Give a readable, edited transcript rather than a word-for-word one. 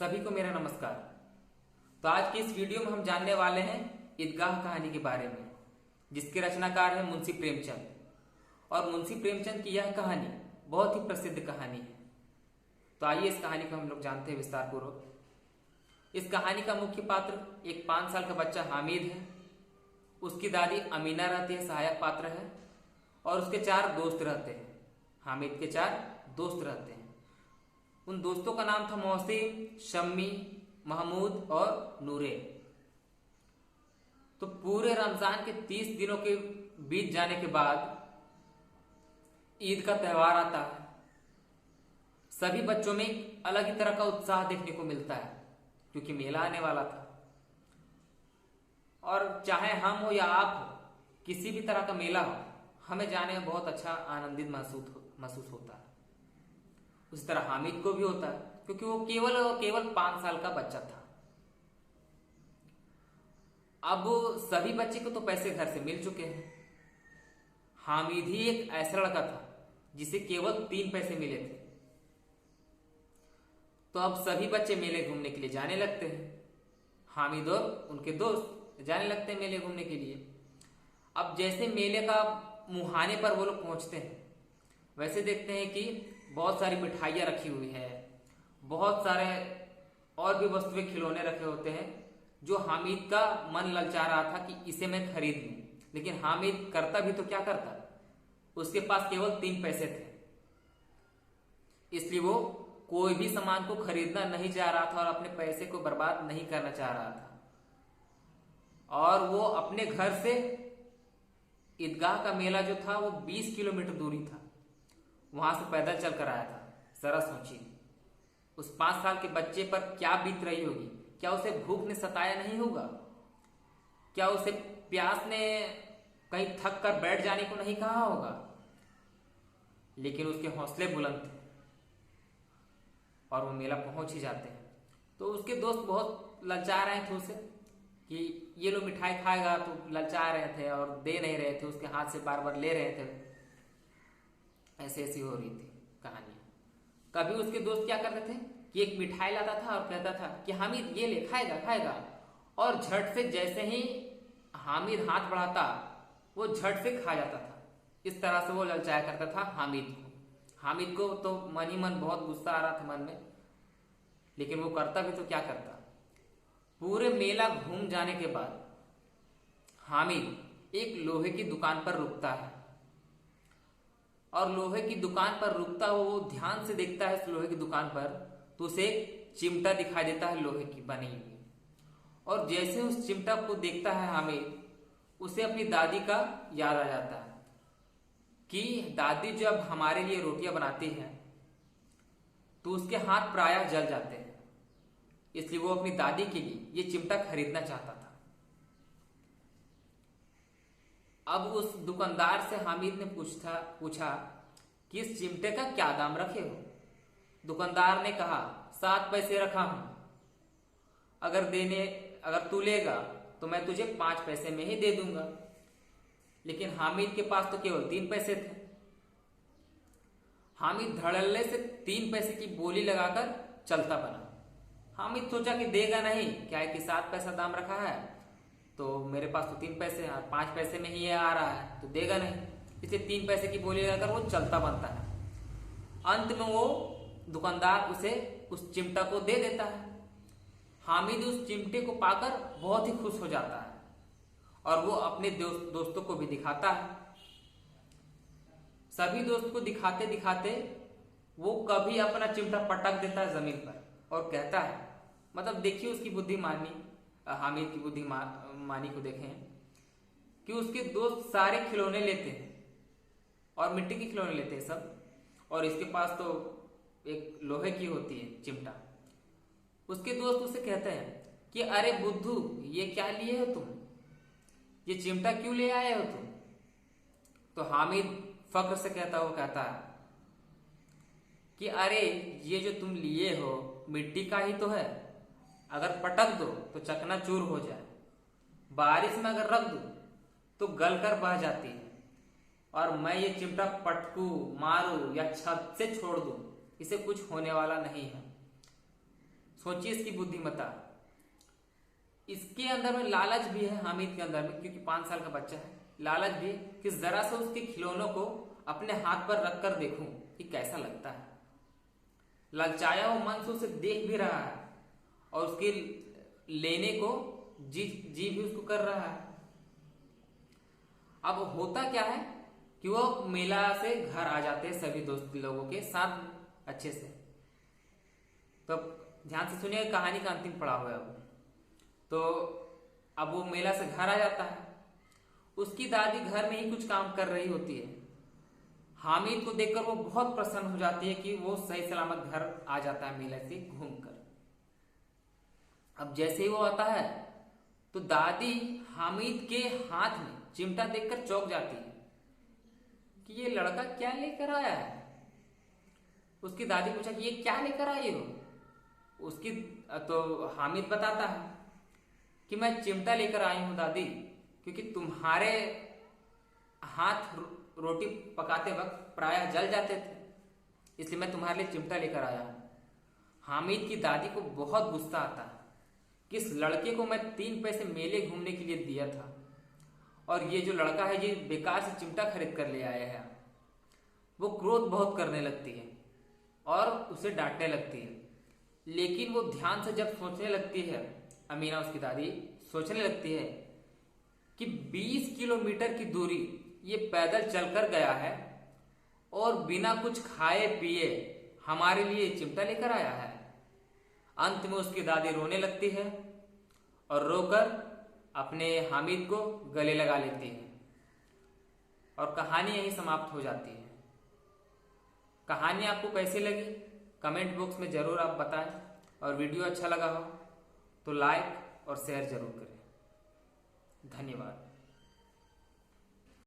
सभी को मेरा नमस्कार। तो आज की इस वीडियो में हम जानने वाले हैं ईदगाह कहानी के बारे में, जिसके रचनाकार हैं मुंशी प्रेमचंद। और मुंशी प्रेमचंद की यह कहानी बहुत ही प्रसिद्ध कहानी है। तो आइए इस कहानी को हम लोग जानते हैं विस्तार पूर्वक। इस कहानी का मुख्य पात्र एक 5 साल का बच्चा हामिद है। उसकी दादी अमीना रहती है, सहायक पात्र है। और उसके 4 दोस्त रहते हैं। हामिद के 4 दोस्त रहते हैं। उन दोस्तों का नाम था मोहसिन, शम्मी, महमूद और नूरे। तो पूरे रमजान के 30 दिनों के बीत जाने के बाद ईद का त्योहार आता है। सभी बच्चों में अलग ही तरह का उत्साह देखने को मिलता है, क्योंकि मेला आने वाला था। और चाहे हम हो या आप हो, किसी भी तरह का मेला हो, हमें जाने में बहुत अच्छा आनंदित महसूस होता है। उसी तरह हामिद को भी होता है, क्योंकि वो केवल और केवल 5 साल का बच्चा था। अब सभी बच्चे को तो पैसे घर से मिल चुके हैं। हामिद ही एक ऐसा लड़का था जिसे केवल 3 पैसे मिले थे। तो अब सभी बच्चे मेले घूमने के लिए जाने लगते हैं। हामिद और उनके दोस्त जाने लगते हैं मेले घूमने के लिए। अब जैसे मेले का मुहाने पर वो लोग पहुंचते हैं, वैसे देखते हैं कि बहुत सारी मिठाइयाँ रखी हुई है, बहुत सारे और भी वस्तुएं, खिलौने रखे होते हैं, जो हामिद का मन ललचा रहा था कि इसे मैं खरीद लूं। लेकिन हामिद करता भी तो क्या करता, उसके पास केवल 3 पैसे थे। इसलिए वो कोई भी सामान को खरीदना नहीं चाह रहा था और अपने पैसे को बर्बाद नहीं करना चाह रहा था। और वो अपने घर से ईदगाह का मेला जो था वो 20 किलोमीटर दूरी था, वहां से पैदल चल कर आया था। जरा सोचिए उस 5 साल के बच्चे पर क्या बीत रही होगी। क्या उसे भूख ने सताया नहीं होगा? क्या उसे प्यास ने कहीं थक कर बैठ जाने को नहीं कहा होगा? लेकिन उसके हौसले बुलंद थे और वो मेला पहुंच ही जाते हैं। तो उसके दोस्त बहुत ललचा रहे थे उसे कि ये लो मिठाई खाएगा, तो ललचा रहे थे और दे नहीं रहे थे, उसके हाथ से बार बार ले रहे थे। ऐसी हो रही थी कहानी। कभी उसके दोस्त क्या करते थे कि एक मिठाई लाता था और कहता था कि हामिद ये ले, खाएगा खाएगा। और झट से जैसे ही हामिद हाथ बढ़ाता, वो झट से खा जाता था। इस तरह से वो ललचाया करता था हामिद को। हामिद को तो मन ही मन बहुत गुस्सा आ रहा था मन में, लेकिन वो करता भी तो क्या करता। पूरे मेला घूम जाने के बाद हामिद एक लोहे की दुकान पर रुकता है। और लोहे की दुकान पर रुकता वो ध्यान से देखता है। इस लोहे की दुकान पर तो उसे एक चिमटा दिखाई देता है, लोहे की बनी हुई। और जैसे उस चिमटा को देखता है हामिद, उसे अपनी दादी का याद आ जाता है कि दादी जब हमारे लिए रोटियां बनाती है तो उसके हाथ प्रायः जल जाते हैं। इसलिए वो अपनी दादी के लिए ये चिमटा खरीदना चाहता था। अब उस दुकानदार से हामिद ने पूछा कि इस चिमटे का क्या दाम रखे हो? दुकानदार ने कहा 7 पैसे रखा हूं। अगर तू लेगा तो मैं तुझे 5 पैसे में ही दे दूंगा। लेकिन हामिद के पास तो केवल 3 पैसे थे। हामिद धड़ल्ले से 3 पैसे की बोली लगाकर चलता बना। हामिद सोचा कि देगा नहीं, क्या है कि 7 पैसा दाम रखा है, तो मेरे पास तो 3 पैसे हैं, 5 पैसे में ही ये आ रहा है, तो देगा नहीं। इसलिए 3 पैसे की बोली लगाकर वो चलता बनता है। अंत में वो दुकानदार उसे उस चिमटा को दे देता है। हामिद उस चिमटे को पाकर बहुत ही खुश हो जाता है और वो अपने दोस्तों को भी दिखाता है। सभी दोस्त को दिखाते दिखाते वो कभी अपना चिमटा पटक देता है जमीन पर और कहता है, मतलब देखिए उसकी बुद्धिमानी, हामिद की बुद्धिमानी को देखें कि उसके दोस्त सारे खिलौने लेते हैं और मिट्टी के खिलौने लेते हैं सब, और इसके पास तो एक लोहे की होती है चिमटा। उसके दोस्त उसे कहते हैं कि अरे बुद्धू, ये क्या लिए हो तुम? ये चिमटा क्यों ले आए हो तुम? तो हामिद फक्र से कहता है कि अरे ये जो तुम लिए हो मिट्टी का ही तो है। अगर पटक दो तो चकनाचूर हो जाए, बारिश में अगर रख दो तो गल कर बह जाती है, और मैं ये चिमटा पटकू, मारू या छत से छोड़ दूं, इसे कुछ होने वाला नहीं है। सोचिए इसकी बुद्धिमत्ता। इसके अंदर में लालच भी है, हामिद के अंदर में, क्योंकि 5 साल का बच्चा है, लालच भी है कि जरा से उसके खिलौनों को अपने हाथ पर रख कर देखूं कि कैसा लगता है। ललचाया हुआ मन से उसे देख भी रहा है और उसके लेने को जी भी उसको कर रहा है। अब होता क्या है कि वो मेला से घर आ जाते हैं सभी दोस्त लोगों के साथ अच्छे से। तो ध्यान से सुनिए, कहानी का अंतिम पड़ाव है वो। तो अब वो मेला से घर आ जाता है, उसकी दादी घर में ही कुछ काम कर रही होती है। हामिद को देखकर वो बहुत प्रसन्न हो जाती है कि वो सही सलामत घर आ जाता है मेले से घूमकर। अब जैसे ही वो आता है तो दादी हामिद के हाथ में चिमटा देखकर चौंक जाती है कि ये लड़का क्या लेकर आया है। उसकी दादी पूछा कि ये क्या लेकर आए हो। उसकी तो हामिद बताता है कि मैं चिमटा लेकर आई हूं दादी, क्योंकि तुम्हारे हाथ रोटी पकाते वक्त प्रायः जल जाते थे, इसलिए मैं तुम्हारे लिए चिमटा लेकर आया हूं। हामिद की दादी को बहुत गुस्सा आता है कि इस लड़के को मैं 3 पैसे मेले घूमने के लिए दिया था और ये जो लड़का है ये बेकार से चिमटा खरीद कर ले आया है। वो क्रोध बहुत करने लगती है और उसे डांटने लगती है। लेकिन वो ध्यान से जब सोचने लगती है, अमीना उसकी दादी सोचने लगती है कि 20 किलोमीटर की दूरी ये पैदल चलकर गया है और बिना कुछ खाए पिए हमारे लिए चिमटा लेकर आया है। अंत में उसकी दादी रोने लगती है और रोकर अपने हामिद को गले लगा लेती है और कहानी यहीं समाप्त हो जाती है। कहानी आपको कैसी लगी कमेंट बॉक्स में जरूर आप बताएं, और वीडियो अच्छा लगा हो तो लाइक और शेयर जरूर करें। धन्यवाद।